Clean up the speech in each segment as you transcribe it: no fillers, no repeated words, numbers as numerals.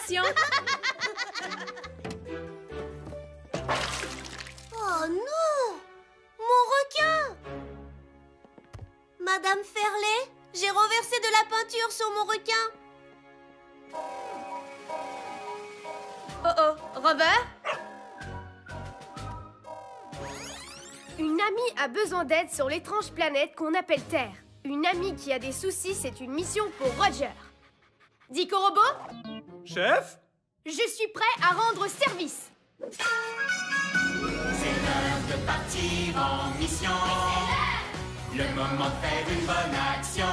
Activation. Oh non! Mon requin! Madame Ferlet, j'ai renversé de la peinture sur mon requin. Oh oh, Rover? Une amie a besoin d'aide sur l'étrange planète qu'on appelle Terre. Une amie qui a des soucis, c'est une mission pour Roger. Dico Robot? Chef? Je suis prêt à rendre service. C'est l'heure de partir en mission. Le moment de faire une bonne action.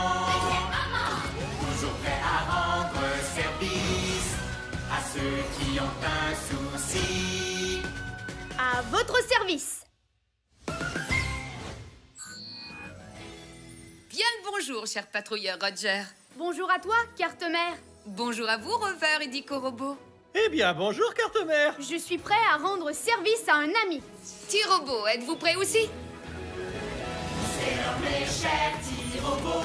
Toujours prêt à rendre service à ceux qui ont un souci. À votre service. Bien le bonjour, cher patrouilleur Roger. Bonjour à toi, carte-mère. Bonjour à vous, Rover et Dico Robot. Eh bien, bonjour, carte-mère. Je suis prêt à rendre service à un ami. T-Robot, êtes-vous prêt aussi? C'est l'heure, mes chers petits robots.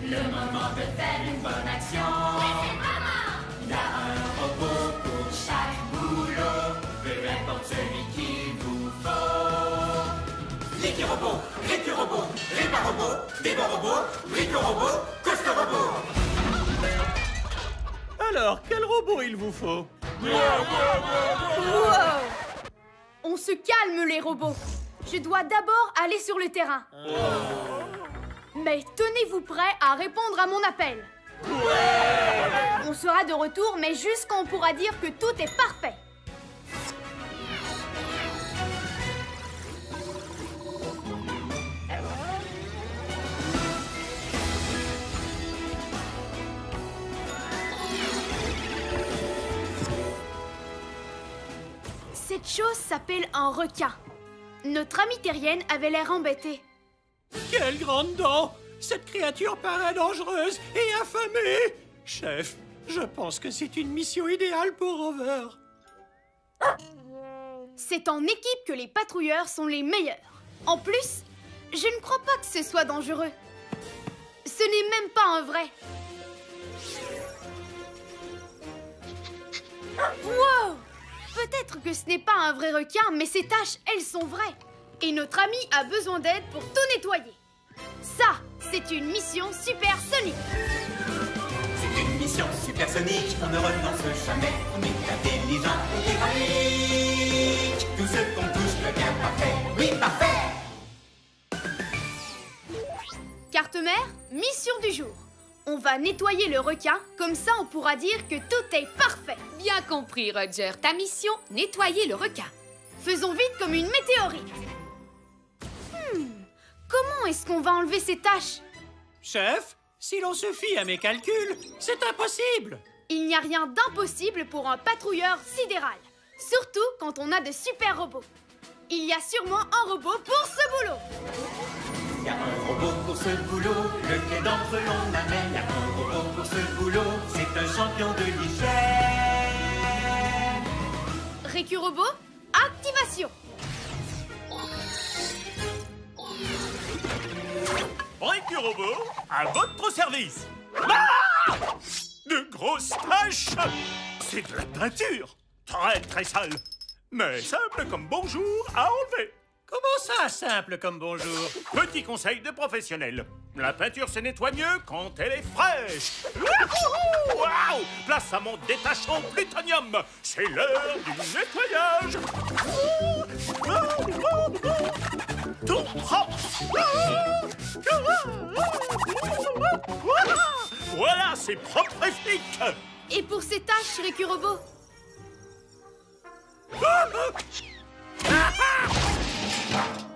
Le moment de faire une bonne action. Il y a un robot pour chaque boulot. Peu importe celui qu'il vous faut. L'équi-robot, récu-robot, répar-robot, débat-robot, brico-robot, coste-robot. Alors, quel robot il vous faut? Wow! On se calme, les robots. Je dois d'abord aller sur le terrain. Mais tenez-vous prêts à répondre à mon appel. On sera de retour, mais juste quand on pourra dire que tout est parfait. Cette chose s'appelle un requin. Notre amie terrienne avait l'air embêtée. Quelle grande dent! Cette créature paraît dangereuse et affamée! Chef, je pense que c'est une mission idéale pour Rover. C'est en équipe que les patrouilleurs sont les meilleurs. En plus, je ne crois pas que ce soit dangereux. Ce n'est même pas un vrai. Wow! Peut-être que ce n'est pas un vrai requin, mais ces taches, elles sont vraies. Et notre ami a besoin d'aide pour tout nettoyer. Ça, c'est une mission supersonique. C'est une mission supersonique, on ne renonce jamais. On est intelligent et héroïque. Tout ce qu'on touche devient parfait. Oui, parfait. Carte-mère, mission du jour. On va nettoyer le requin, comme ça on pourra dire que tout est parfait. Bien compris, Roger. Ta mission, nettoyer le requin. Faisons vite comme une météorite. Comment est-ce qu'on va enlever ces taches? Chef, si l'on se fie à mes calculs, c'est impossible. Il n'y a rien d'impossible pour un patrouilleur sidéral. Surtout quand on a de super robots. Il y a sûrement un robot pour ce boulot. Il y a un robot pour ce boulot, lequel d'entre eux l'on amène. Il y a un robot pour ce boulot, c'est un champion de l'hygiène. Récu-robot, activation. Récu-robot, à votre service. Ah! De grosses taches. C'est de la peinture. Très très sale. Mais simple comme bonjour à enlever. Comment ça, simple comme bonjour? Petit conseil de professionnel. La peinture se nettoie mieux quand elle est fraîche. Wouhou! Waouh! Place à mon détachant plutonium. C'est l'heure du nettoyage. Tout propre. Voilà, c'est propre et flic. Et pour ces taches, Récu-robot?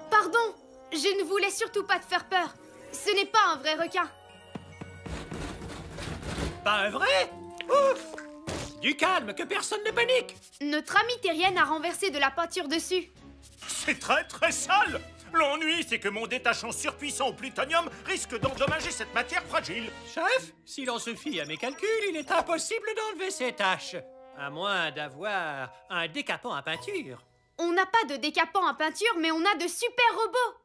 Pardon, je ne voulais surtout pas te faire peur. Ce n'est pas un vrai requin. Pas un vrai? Ouf! Du calme, que personne ne panique. Notre amie terrienne a renversé de la peinture dessus. C'est très très sale. L'ennui, c'est que mon détachant surpuissant au plutonium risque d'endommager cette matière fragile. Chef, si l'on se fie à mes calculs, il est impossible d'enlever ces taches. À moins d'avoir un décapant à peinture. On n'a pas de décapant à peinture, mais on a de super robots.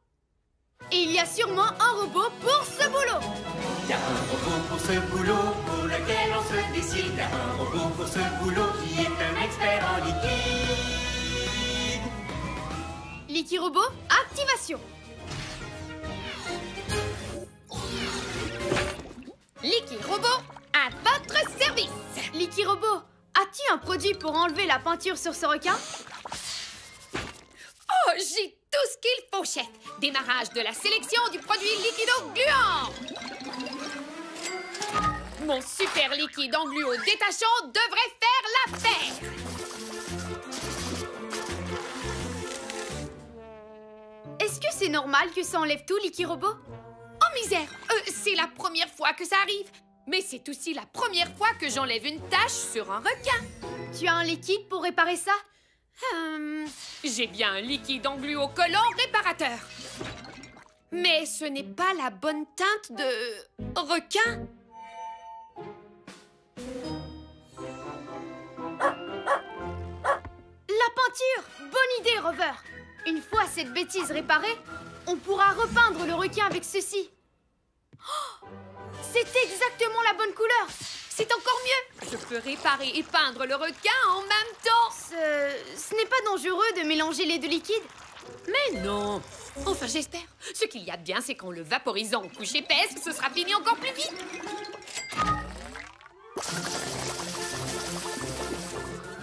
Et il y a sûrement un robot pour ce boulot. Il y a un robot pour ce boulot, pour lequel on se décide. Il y a un robot pour ce boulot qui est un expert en liquide. Likirobot, activation. Likirobot, à votre service. Likirobot, as-tu un produit pour enlever la peinture sur ce requin? Oh, j'ai tout ce qu'il faut, chef. Démarrage de la sélection du produit liquido-gluant. Mon super liquide en gluo détachant devrait faire l'affaire. Est-ce que c'est normal que ça enlève tout, Likirobot? Oh misère, c'est la première fois que ça arrive. Mais c'est aussi la première fois que j'enlève une tache sur un requin. Tu as un liquide pour réparer ça? J'ai bien un liquide en gluo collant réparateur. Mais ce n'est pas la bonne teinte de requin. La peinture! Bonne idée, Rover! Une fois cette bêtise réparée, on pourra repeindre le requin avec ceci. Oh, c'est exactement la bonne couleur! C'est encore mieux. Je peux réparer et peindre le requin en même temps. Ce n'est pas dangereux de mélanger les deux liquides? Mais non. Enfin, j'espère. Ce qu'il y a de bien, c'est qu'en le vaporisant en couche épaisse, ce sera fini encore plus vite.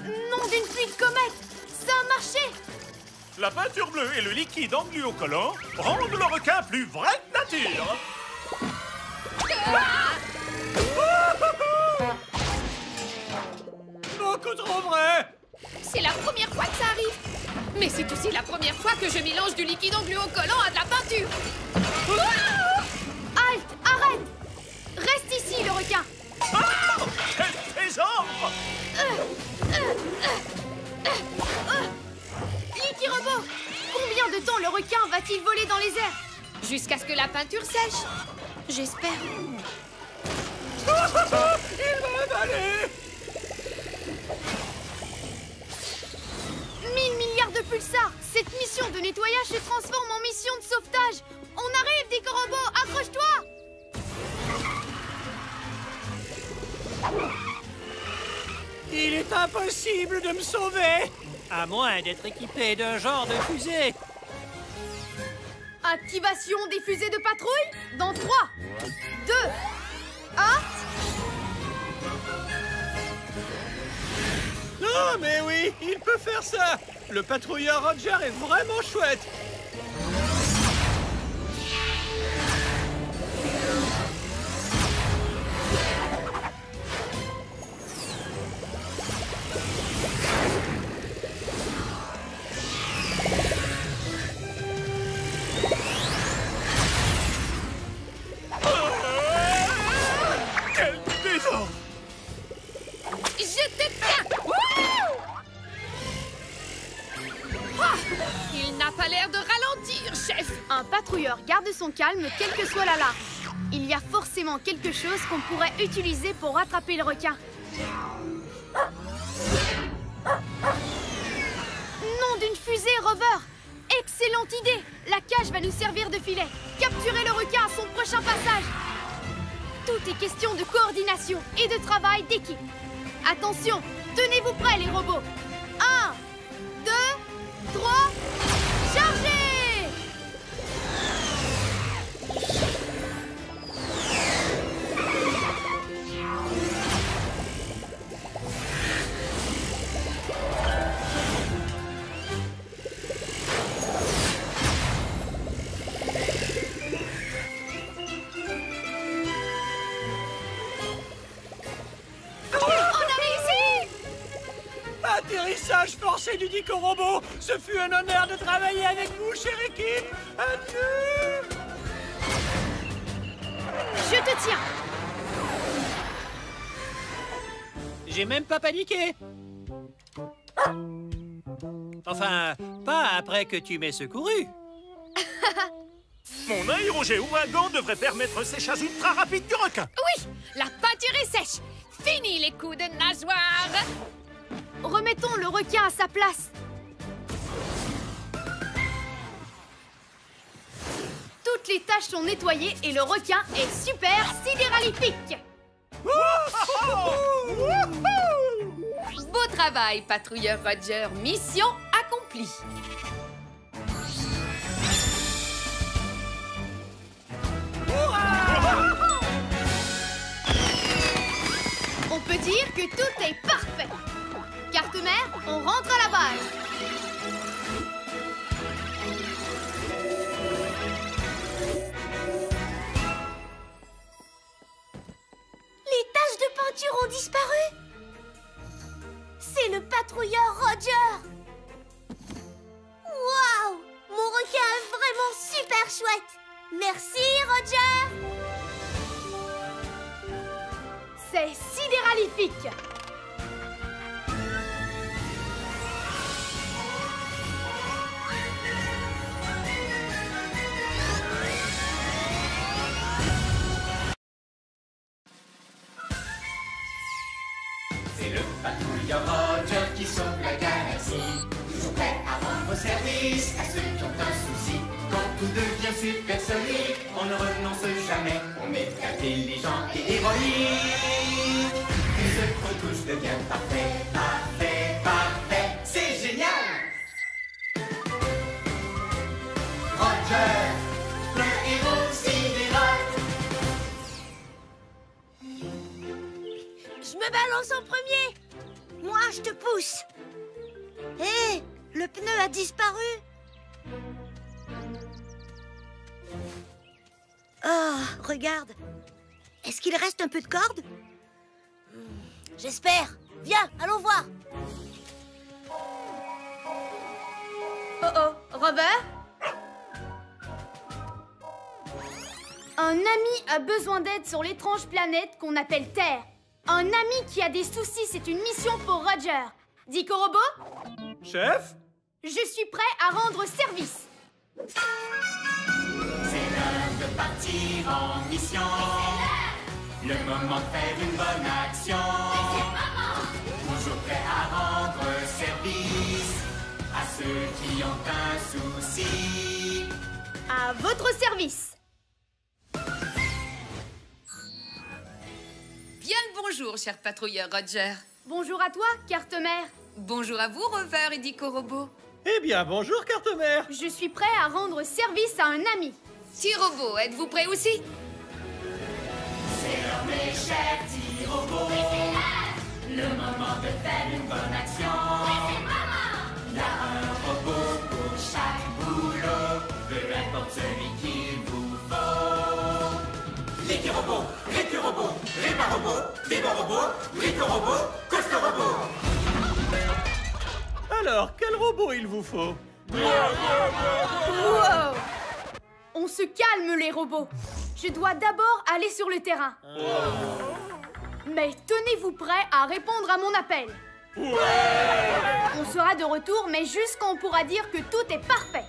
Nom d'une pluie de comète! Ça a marché! La peinture bleue et le liquide en gluocollant rendent le requin plus vrai que nature. Beaucoup trop vrai. C'est la première fois que ça arrive. Mais c'est aussi la première fois que je mélange du liquide en gluocollant à de la peinture. Halte! Arrête! Reste ici, le requin! Ah, quel trésor! Likirobot! Combien de temps le requin va-t-il voler dans les airs? Jusqu'à ce que la peinture sèche. J'espère. Il va avaler. 1000 milliards de pulsars! Cette mission de nettoyage se transforme en mission de sauvetage! On arrive, Likirobot! Accroche-toi! Il est impossible de me sauver, à moins d'être équipé d'un genre de fusée. Activation des fusées de patrouille dans 3, 2, 1... Non, mais oui, il peut faire ça. Le patrouilleur Roger est vraiment chouette. Quel désordre! Je te tiens. Ah, il n'a pas l'air de ralentir, chef. Un patrouilleur garde son calme quelle que soit la large. Il y a forcément quelque chose qu'on pourrait utiliser pour rattraper le requin. Nom d'une fusée, Rover! Excellente idée! La cage va nous servir de filet. Capturer le requin à son prochain passage. Tout est question de coordination et de travail d'équipe. Attention, tenez-vous prêts les robots. 1, 2, 3, chargez! Atterrissage forcé du Likirobot. Ce fut un honneur de travailler avec vous, chère équipe. Adieu. Je te tiens! J'ai même pas paniqué. Enfin, pas après que tu m'aies secouru. Mon aérojet ouragan devrait permettre le séchage ultra rapide du requin. Oui, la peinture est sèche. Fini les coups de nageoire. Remettons le requin à sa place. Toutes les taches sont nettoyées et le requin est super sidéralifique. Wouhou! travail, patrouilleur Roger. Mission accomplie. On peut dire que tout est parfait. Carte-mère, on rentre à la base. Les taches de peinture ont disparu. C'est le patrouilleur Roger. Waouh! Mon requin est vraiment super chouette. Merci, Roger. C'est sidéralifique. C'est le patrouilleur Roger qui sauve la galaxie. Toujours prêt à rendre service à ceux qui ont un souci. Quand tout devient supersonique, on ne renonce jamais. On est intelligent et héroïque. Tout ce qu'on touche devient parfait, parfait, parfait. C'est génial! Roger, le héros sidéral. Je me balance en premier. Moi, je te pousse. Hé, le pneu a disparu. Oh, regarde. Est-ce qu'il reste un peu de corde? J'espère. Viens, allons voir. Oh oh, Robert? Un ami a besoin d'aide sur l'étrange planète qu'on appelle Terre. Un ami qui a des soucis, c'est une mission pour Roger. Dico Robot? Chef? Je suis prêt à rendre service. C'est l'heure de partir en mission. Le moment de faire une bonne action. Toujours prêt à rendre service à ceux qui ont un souci. À votre service. Bien le bonjour, cher patrouilleur Roger. Bonjour à toi, Carte-mère. Bonjour à vous, Rover et Dico Robot. Eh bien, bonjour, Carte-mère. Je suis prêt à rendre service à un ami. T-Robot, êtes-vous prêt aussi? C'est l'heure, mes chers petits robots. Le moment de faire une bonne action. Il y a un robot pour chaque boulot. Peu importe celui qu'il vous faut. L'équi-robot, récu-robot, répa-robot, débo-robot, brico-robot, costo-robot. Alors, quel robot il vous faut? Wow! On se calme, les robots. Je dois d'abord aller sur le terrain. Mais tenez-vous prêts à répondre à mon appel. On sera de retour, mais juste quand on pourra dire que tout est parfait.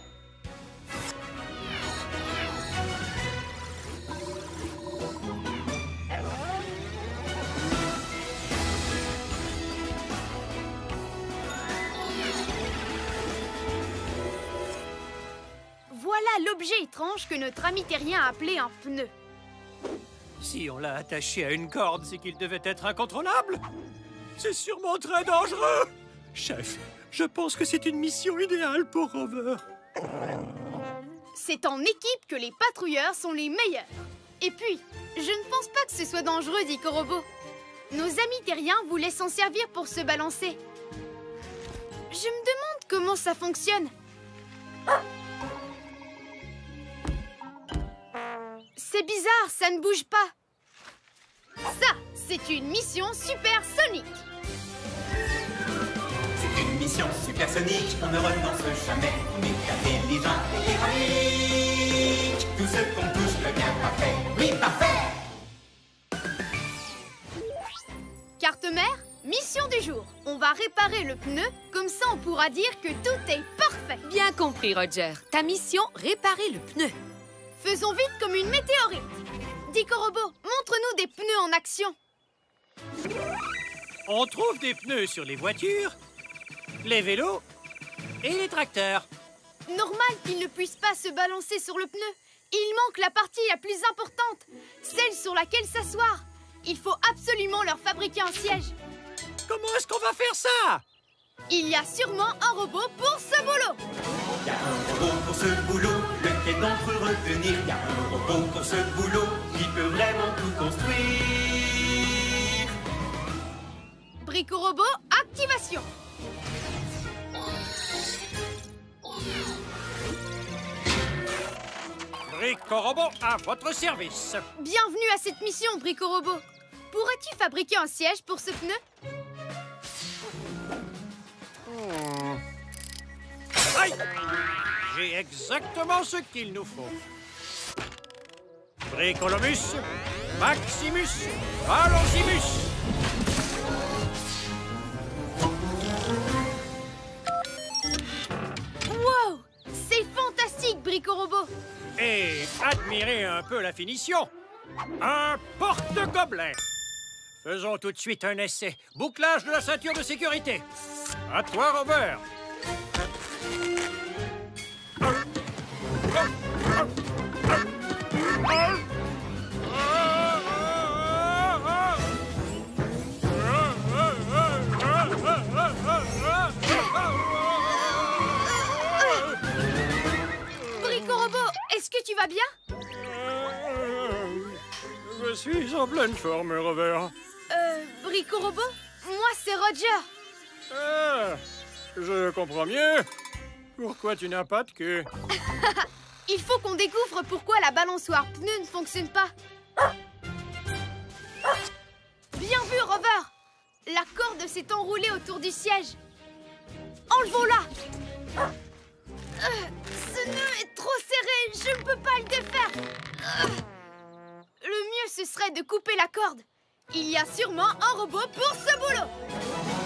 Voilà l'objet étrange que notre ami terrien a appelé un pneu. Si on l'a attaché à une corde, c'est qu'il devait être incontrôlable. C'est sûrement très dangereux. Chef, je pense que c'est une mission idéale pour Rover. C'est en équipe que les patrouilleurs sont les meilleurs. Et puis, je ne pense pas que ce soit dangereux, dit Robot. Nos amis terriens voulaient s'en servir pour se balancer. Je me demande comment ça fonctionne. C'est bizarre, ça ne bouge pas. Ça, c'est une mission supersonique. C'est une mission supersonique, on ne renonce jamais. On est intelligent et héroïque. Tout ce qu'on touche devient parfait. Oui, parfait. Carte-mère, mission du jour. On va réparer le pneu, comme ça on pourra dire que tout est parfait. Bien compris, Roger. Ta mission, réparer le pneu. Faisons vite comme une météorite. Dico Robot, montre-nous des pneus en action. On trouve des pneus sur les voitures, les vélos et les tracteurs. Normal qu'ils ne puissent pas se balancer sur le pneu. Il manque la partie la plus importante, celle sur laquelle s'asseoir. Il faut absolument leur fabriquer un siège. Quand Comment est-ce qu'on va faire ça? Il y a sûrement un robot pour ce boulot. Il y a un robot pour ce boulot, lequel d'entre eux retenir? Il y a un robot pour ce boulot, qui peut vraiment tout construire. Brico-robot, activation. Brico-robot à votre service. Bienvenue à cette mission, Brico-robot. Pourrais-tu fabriquer un siège pour ce pneu? Aïe! J'ai exactement ce qu'il nous faut. Bricolomus, Maximus, Valosimus. Wow! C'est fantastique, Brico-robot. Et admirez un peu la finition. Un porte-gobelet. Faisons tout de suite un essai. Bouclage de la ceinture de sécurité. À toi, Robert. Brico-robot, est-ce que tu vas bien? Je suis en pleine forme, Robert. Brico-robot? Moi, c'est Roger. Ah, je comprends mieux. Pourquoi tu n'as pas de queue? Il faut qu'on découvre pourquoi la balançoire pneu ne fonctionne pas. Bien vu, Rover. La corde s'est enroulée autour du siège. Enlevons-la. Ce nœud est trop serré. Je ne peux pas le défaire. Le mieux, ce serait de couper la corde. Il y a sûrement un robot pour ce boulot.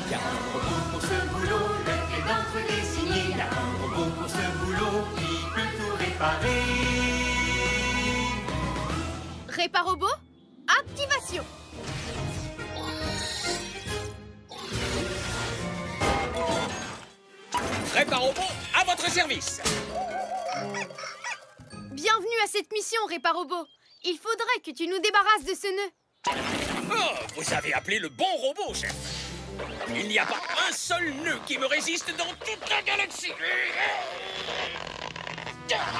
Il y a un robot pour ce boulot, lequel d'entre eux désigné? Il y a un robot pour ce boulot, qui peut tout réparer. Réparobot, activation. Réparobot, à votre service. Bienvenue à cette mission, Réparobot. Il faudrait que tu nous débarrasses de ce nœud. Oh, vous avez appelé le bon robot, chef. Il n'y a pas un seul nœud qui me résiste dans toute la galaxie.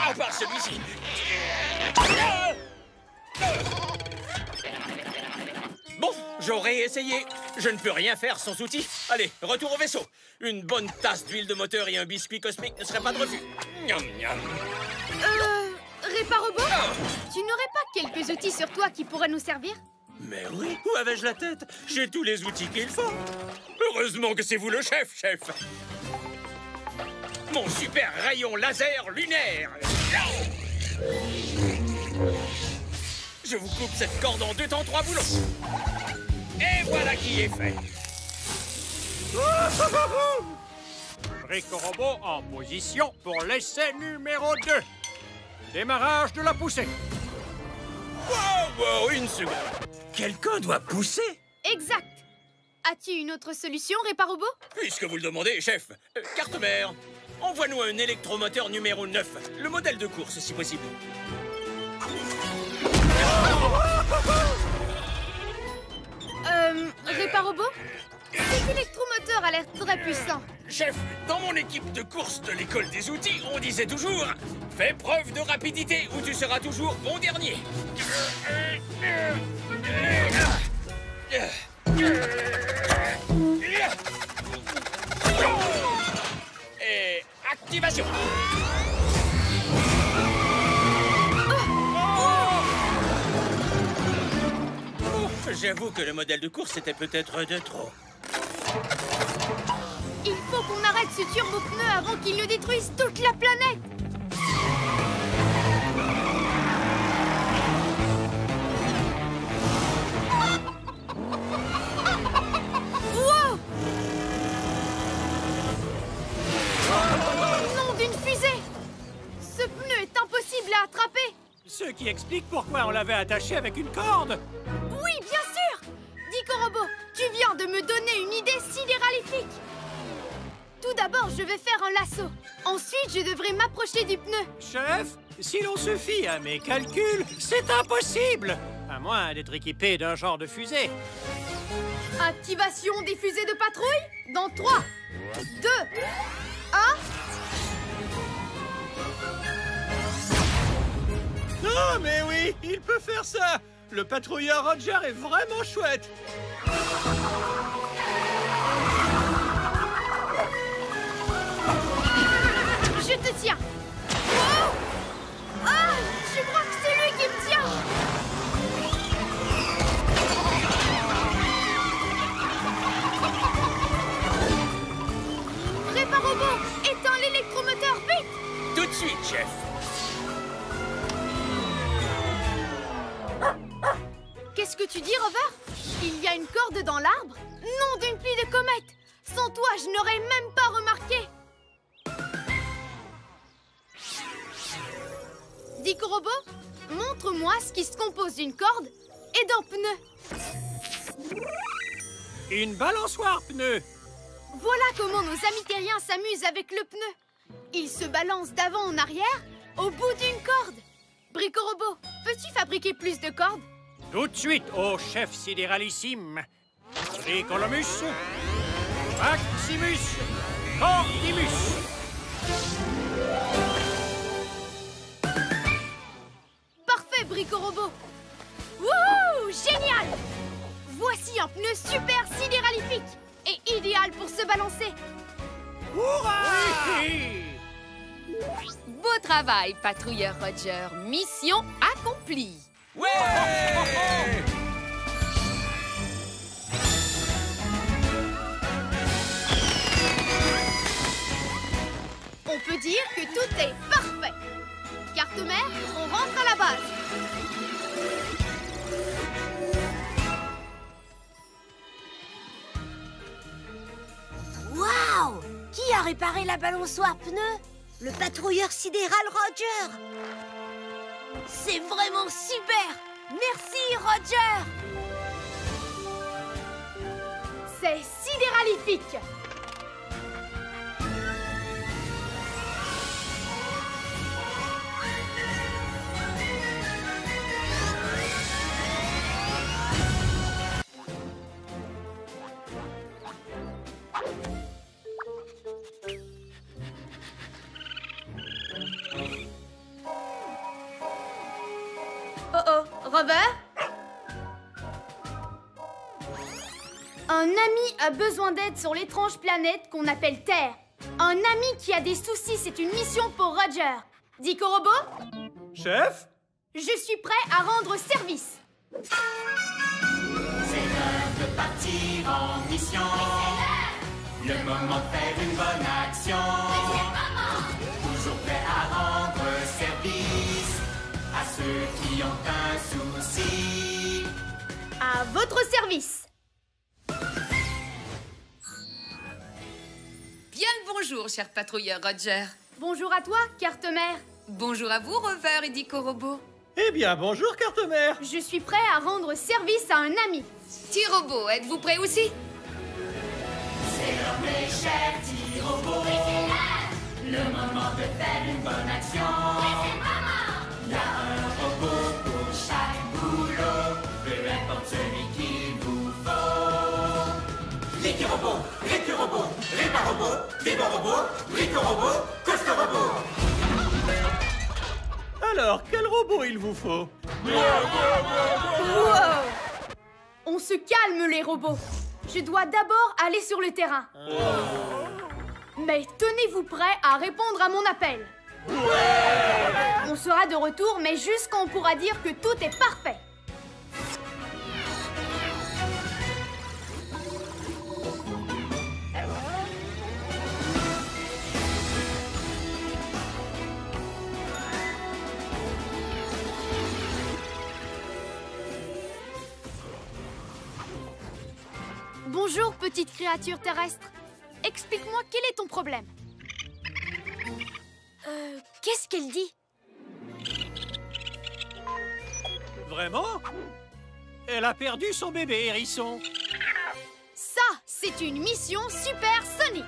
À part celui-ci. Bon, j'aurais essayé. Je ne peux rien faire sans outil. Allez, retour au vaisseau. Une bonne tasse d'huile de moteur et un biscuit cosmique ne seraient pas de refus. Miam, miam. Réparobot, tu n'aurais pas quelques outils sur toi qui pourraient nous servir? Mais oui, où avais-je la tête? J'ai tous les outils qu'il faut. Heureusement que c'est vous le chef, chef. Mon super rayon laser lunaire. Je vous coupe cette corde en 2 temps 3 boulons. Et voilà qui est fait. Brico-robot en position pour l'essai numéro 2. Démarrage de la poussée. Wow, une seconde. Quelqu'un doit pousser? Exact. As-tu une autre solution, Réparobot? Puisque vous le demandez, chef. Carte mère, envoie-nous un électromoteur numéro 9. Le modèle de course, si possible. Réparobot? Cet électromoteur a l'air très puissant. Chef, dans mon équipe de course de l'école des outils, on disait toujours « Fais preuve de rapidité ou tu seras toujours bon dernier ». Et activation. J'avoue que le modèle de course était peut-être de trop. Il faut qu'on arrête ce turbo-pneu avant qu'il ne détruise toute la planète. Wow! Nom d'une fusée! Ce pneu est impossible à attraper. Ce qui explique pourquoi on l'avait attaché avec une corde. Oui, bien sûr! Dico-robot, tu viens de me donner une idée sidéralifique. Tout d'abord, je vais faire un lasso. Ensuite, je devrais m'approcher du pneu. Chef, si l'on se fie à mes calculs, c'est impossible. À moins d'être équipé d'un genre de fusée. À Activation des fusées de patrouille dans 3, 2, 1... Non, mais oui, il peut faire ça. Le patrouilleur Roger est vraiment chouette. Je te tiens. Oh, ah, je crois que c'est lui qui me tient. Réparobot, éteins l'électromoteur, vite. Tout de suite, chef. Qu'est-ce que tu dis, Rover? Il y a une corde dans l'arbre? Non, d'une pluie de comètes. Sans toi, je n'aurais même pas remarqué. Dico-Robot, montre-moi ce qui se compose d'une corde et d'un pneu. Une balançoire pneu. Voilà comment nos amis terriens s'amusent avec le pneu. Ils se balancent d'avant en arrière au bout d'une corde. Brico-Robot, peux-tu fabriquer plus de cordes? Tout de suite, au chef sidéralissime. Bricolomus, Maximus, Cordimus. Parfait, Brico-Robot. Wouhou, génial! Voici un pneu super sidéralifique et idéal pour se balancer. Hurrah! Oui! Beau travail, patrouilleur Roger. Mission accomplie. Ouais! On peut dire que tout est parfait. Carte-mère, on rentre à la base. Waouh! Qui a réparé la balançoire pneu? Le patrouilleur sidéral Roger. C'est vraiment super! Merci, Roger! C'est sidéralifique. Oh, Rover? Un ami a besoin d'aide sur l'étrange planète qu'on appelle Terre. Un ami qui a des soucis, c'est une mission pour Roger. Dico-Robot, Chef? je suis prêt à rendre service. C'est l'heure de partir en mission. Le moment de faire une bonne action. Toujours prêt à rendre service à ceux qui ont un souci. À votre service. Bien le bonjour, cher patrouilleur Roger. Bonjour à toi, carte-mère. Bonjour à vous, Rover et Dico-Robot. Eh bien, bonjour, carte-mère. Je suis prêt à rendre service à un ami. T-Robot, êtes-vous prêt aussi? C'est l'heure, mes chers petits robots. Le moment de faire une bonne action. Il y a un robot pour chaque boulot, peu importe celui qu'il vous faut. Licky-Robot, Ricky-Robot, Réparobot, Bibo-Robot, Brico-Robot, Costo-Robot. Alors, quel robot il vous faut? Wow! On se calme, les robots. Je dois d'abord aller sur le terrain. Mais tenez-vous prêts à répondre à mon appel. On sera de retour, mais juste quand on pourra dire que tout est parfait. Bonjour, petite créature terrestre. Explique-moi quel est ton problème. Qu'est-ce qu'elle dit? Vraiment? Elle a perdu son bébé, hérisson. Ça, c'est une mission supersonique.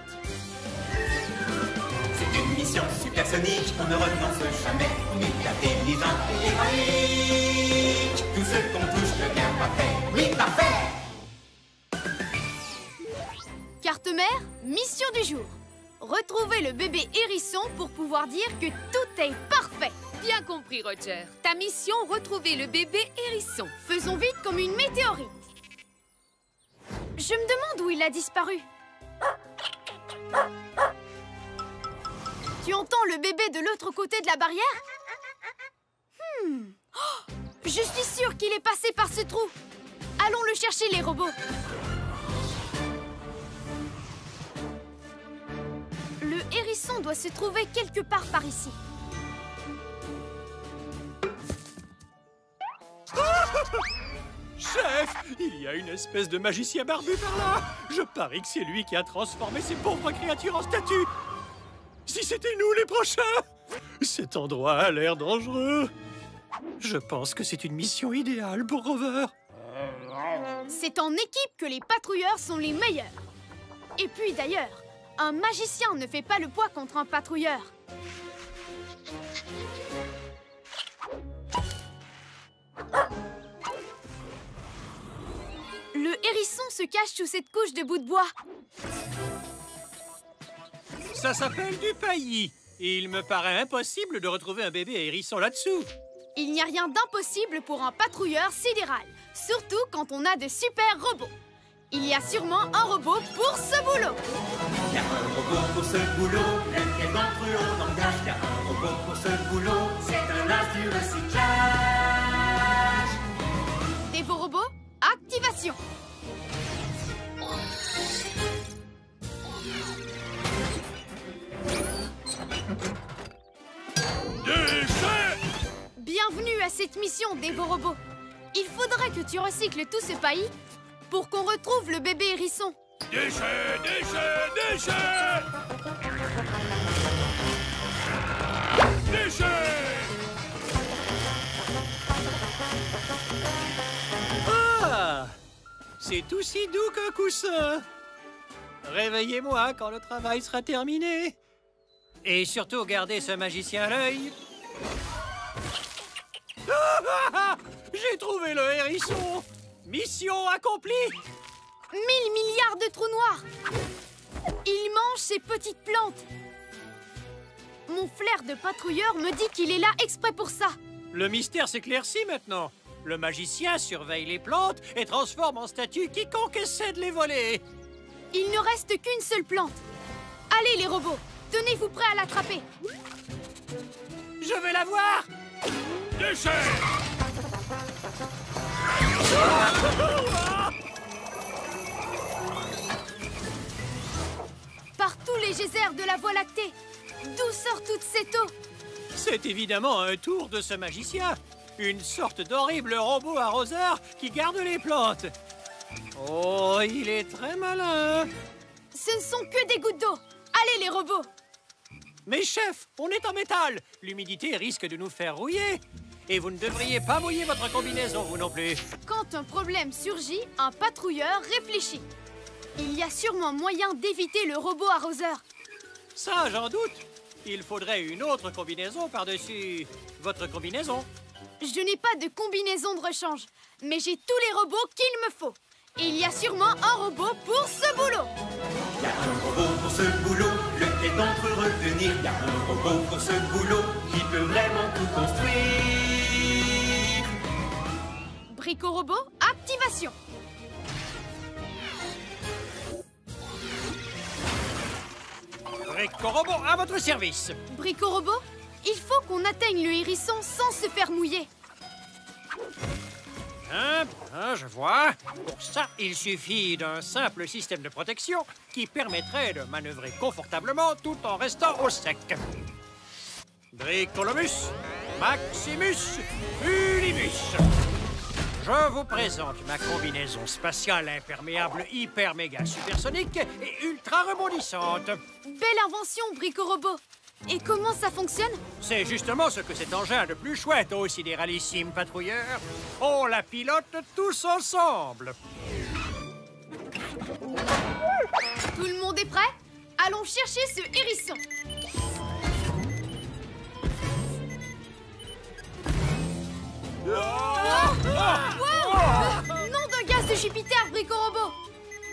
C'est une mission supersonique, on ne renonce jamais. On est intelligent et héroïque. Tout ce qu'on touche devient parfait. Oui, parfait! Carte mère, mission du jour. Retrouvez le bébé hérisson pour pouvoir dire que tout est parfait. Bien compris, Roger. Ta mission, retrouver le bébé hérisson. Faisons vite comme une météorite. Je me demande où il a disparu. Tu entends le bébé de l'autre côté de la barrière? Oh, je suis sûre qu'il est passé par ce trou. Allons le chercher, les robots. Le hérisson doit se trouver quelque part par ici. Chef, il y a une espèce de magicien barbu par là. Je parie que c'est lui qui a transformé ces pauvres créatures en statues. Si c'était nous les prochains! Cet endroit a l'air dangereux. Je pense que c'est une mission idéale pour Rover. C'est en équipe que les patrouilleurs sont les meilleurs. Et puis d'ailleurs, un magicien ne fait pas le poids contre un patrouilleur. Le hérisson se cache sous cette couche de bout de bois. Ça s'appelle du paillis. Et il me paraît impossible de retrouver un bébé hérisson là-dessous. Il n'y a rien d'impossible pour un patrouilleur sidéral, surtout quand on a de super robots. Il y a sûrement un robot pour ce boulot. Il y a un robot pour ce boulot, lequel d'entre eux on engage. Il y a un robot pour ce boulot, c'est un as du recyclage. Des robots, activation. Bienvenue à cette mission, Dévo-Robot. Il faudrait que tu recycles tout ce paillis pour qu'on retrouve le bébé hérisson. Déchets, déchets, déchets! Déchets! Ah! C'est aussi doux qu'un coussin. Réveillez-moi quand le travail sera terminé. Et surtout, gardez ce magicien à l'œil. J'ai trouvé le hérisson. Mission accomplie. 1000 milliards de trous noirs. Il mange ces petites plantes. Mon flair de patrouilleur me dit qu'il est là exprès pour ça. Le mystère s'éclaircit maintenant. Le magicien surveille les plantes et transforme en statue quiconque essaie de les voler. Il ne reste qu'une seule plante. Allez les robots, tenez-vous prêts à l'attraper. Je vais la voir. Déchets! Par tous les geysers de la Voie lactée. D'où sort toute cette eau? C'est évidemment un tour de ce magicien. Une sorte d'horrible robot arroseur qui garde les plantes. Oh, il est très malin. Ce ne sont que des gouttes d'eau. Allez les robots. Mais chef, on est en métal. L'humidité risque de nous faire rouiller. Et vous ne devriez pas mouiller votre combinaison, vous non plus. Quand un problème surgit, un patrouilleur réfléchit. Il y a sûrement moyen d'éviter le robot arroseur. Ça, j'en doute. Il faudrait une autre combinaison par-dessus votre combinaison. Je n'ai pas de combinaison de rechange, mais j'ai tous les robots qu'il me faut. Et il y a sûrement un robot pour ce boulot. Il y a un robot pour ce boulot, lequel d'entre eux retenir. Il y a un robot pour ce boulot qui peut vraiment tout construire. Brico-robot, activation. Brico-robot à votre service. Brico-robot, il faut qu'on atteigne le hérisson sans se faire mouiller. Je vois. Pour ça, il suffit d'un simple système de protection qui permettrait de manœuvrer confortablement tout en restant au sec. Bricolomus, Maximus, Ulibus. Je vous présente ma combinaison spatiale imperméable hyper méga supersonique et ultra rebondissante. Belle invention, Brico-robot. Et comment ça fonctionne? C'est justement ce que cet engin a de plus chouette, ô sidéralissime patrouilleur. On la pilote tous ensemble. Tout le monde est prêt? Allons chercher ce hérisson. Wow! Nom de gaz de Jupiter, Brico-robot.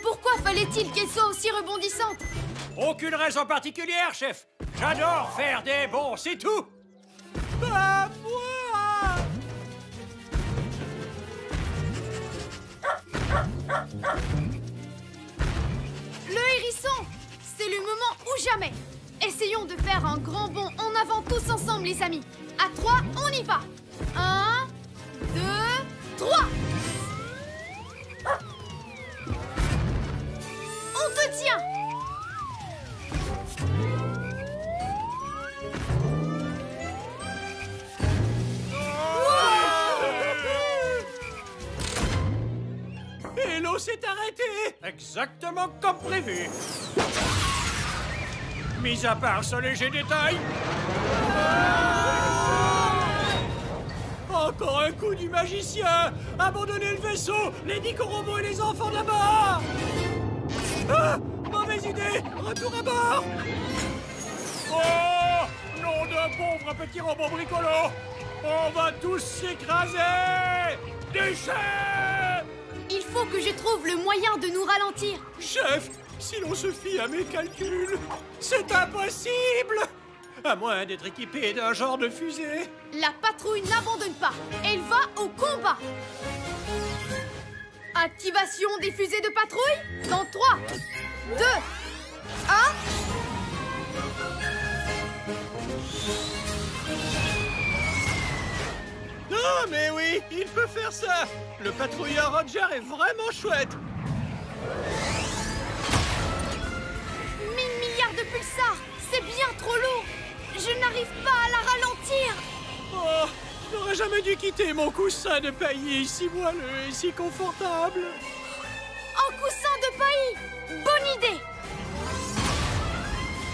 Pourquoi Pourquoi fallait-il qu'elle soit aussi rebondissante? Aucune raison particulière, chef. J'adore faire des bons, c'est tout. Bah, moi. Le hérisson! C'est le moment ou jamais! Essayons de faire un grand bond en avant tous ensemble, les amis! À 3, on y va! 1, 2, 3! On te tient! Et l'eau s'est arrêtée! Exactement comme prévu! Mis à part ce léger détail... Encore un coup du magicien! Abandonnez le vaisseau! Les Nicorobo et les enfants d'abord! Ah! Mauvaise idée! Retour à bord! Oh! Nom d'un pauvre petit robot bricolo! On va tous s'écraser! Déchets! Il faut que je trouve le moyen de nous ralentir. Chef, si l'on se fie à mes calculs, c'est impossible! À moins d'être équipé d'un genre de fusée. La patrouille n'abandonne pas. Elle va au combat. Activation des fusées de patrouille dans 3, 2, 1... Non, mais oui, il peut faire ça. Le patrouilleur Roger est vraiment chouette. 1000 milliards de pulsars. C'est bien trop lourd. Je n'arrive pas à la ralentir. Oh, j'aurais jamais dû quitter mon coussin de paillis si moelleux et si confortable. Un coussin de paillis. Bonne idée.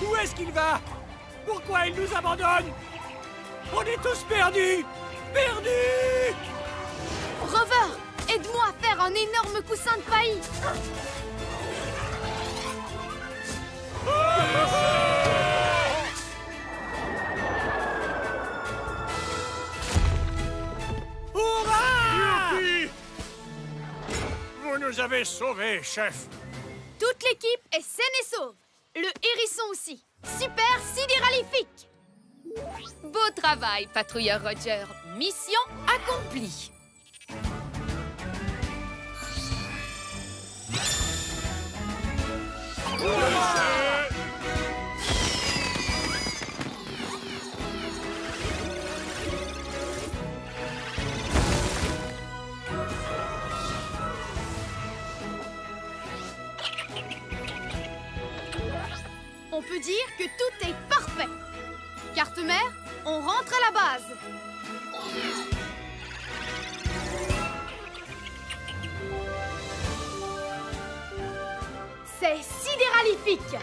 Où est-ce qu'il va? Pourquoi il nous abandonne? On est tous perdus. Perdus! Rover, aide-moi à faire un énorme coussin de paillis. Hurrah! Youpi! Vous nous avez sauvés, chef. Toute l'équipe est saine et sauve. Le hérisson aussi. Super sidéralifique. Beau travail, patrouilleur Roger. Mission accomplie. On peut dire que tout est parfait. Carte-mère, on rentre à la base. C'est sidéralifique.